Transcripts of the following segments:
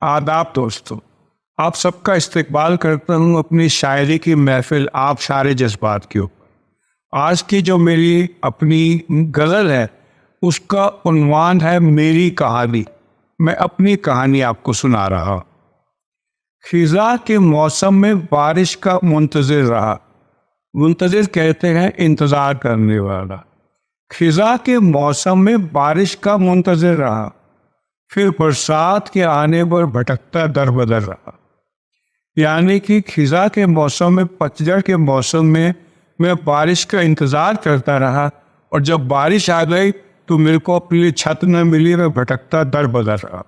आदाब दोस्तों, आप सबका इस्तकबाल करता हूँ अपनी शायरी की महफिल आप सारे जज्बात की ऊपर। आज की जो मेरी अपनी गज़ल है उसका उन्वान है मेरी कहानी। मैं अपनी कहानी आपको सुना रहा हूँ। खिज़ां के मौसम में बारिश का मुंतज़िर रहा। मुंतज़िर कहते हैं इंतज़ार करने वाला। खिज़ां के मौसम में बारिश का मुंतज़िर रहा, फिर बरसात के आने पर भटकता दर बदर रहा। यानी कि खिज़ां के मौसम में, पतझड़ के मौसम में मैं बारिश का इंतज़ार करता रहा, और जब बारिश आ गई तो मेरे को अपने लिए छत न मिली, मैं भटकता दर बदर रहा।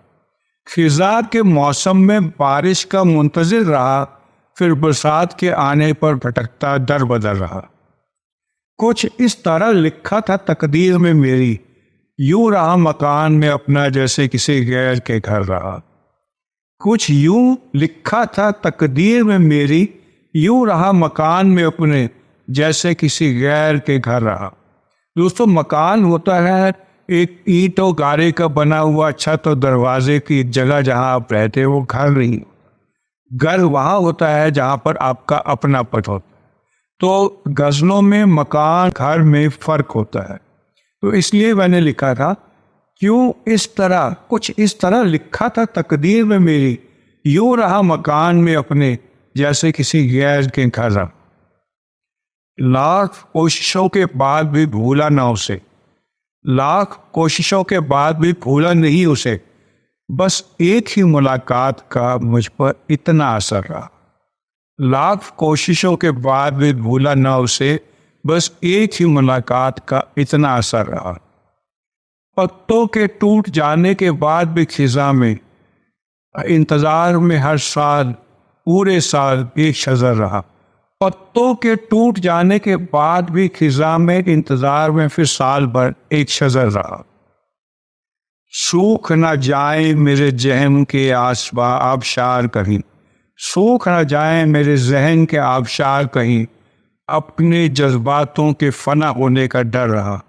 खिज़ां के मौसम में बारिश का मुंतज़िर रहा, फिर बरसात के आने पर भटकता दर बदर रहा। कुछ इस तरह लिखा था तकदीर में मेरी, यूं रहा मकान में अपना जैसे किसी गैर के घर रहा। कुछ यूं लिखा था तकदीर में मेरी, यूं रहा मकान में अपने जैसे किसी गैर के घर रहा। दोस्तों, मकान होता है एक ईंट और गारे का बना हुआ छत और दरवाजे की जगह जहां आप रहते हो, वो घर नहीं। घर वहां होता है जहां पर आपका अपनापन होता है। तो गज़लों में मकान घर में फर्क होता है, तो इसलिए मैंने लिखा था क्यों इस तरह, कुछ इस तरह लिखा था तकदीर में मेरी, यूं रहा मकान में अपने जैसे किसी गैर के घर रहा। लाख कोशिशों के बाद भी भूला ना उसे, लाख कोशिशों के बाद भी भूला नहीं उसे, बस एक ही मुलाकात का मुझ पर इतना असर रहा। लाख कोशिशों के बाद भी भूला ना उसे, बस एक ही मुलाकात का इतना असर रहा। पत्तों के टूट जाने के बाद भी खिज़ां में इंतज़ार में हर साल पूरे साल एक शज़र रहा। पत्तों के टूट जाने के बाद भी खिज़ां में इंतज़ार में फिर साल भर एक शज़र रहा। सूख न जाए मेरे ज़हन के आबशार कहीं, सूख न जाए मेरे ज़हन के आबशार कहीं, अपने जज्बातों के फना होने का डर रहा।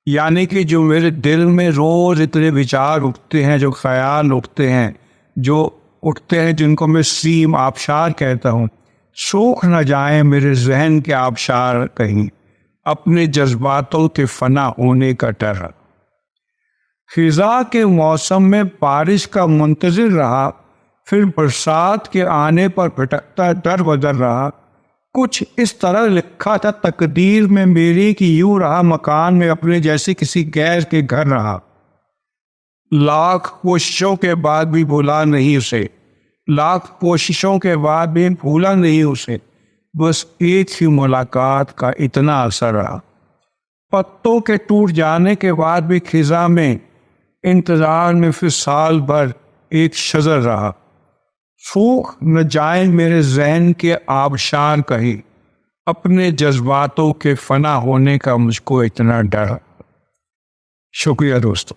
यानी कि जो मेरे दिल में रोज़ इतने विचार उठते हैं, जो ख्याल उठते हैं, जो उठते हैं, जिनको मैं सीम आबशार कहता हूँ, सूख न जाए मेरे ज़हन के आबशार कहीं, अपने जज्बातों के फना होने का डर रहा। खिज़ां के मौसम में बारिश का मुंतज़िर रहा, फिर बरसात के आने पर भटकता दर बदर रहा। कुछ इस तरह लिखा था तकदीर में मेरी कि यूं रहा मकान में अपने जैसे किसी गैर के घर रहा। लाख कोशिशों के बाद भी भूला नहीं उसे, लाख कोशिशों के बाद भी भूला नहीं उसे, बस एक ही मुलाकात का इतना असर रहा। पत्तों के टूट जाने के बाद भी खिज़ां में इंतज़ार में फिर साल भर एक शज़र रहा। सूख न जाए मेरे ज़हन के आबशार कहीं, अपने जज्बातों के फना होने का मुझको इतना डर। शुक्रिया दोस्तों।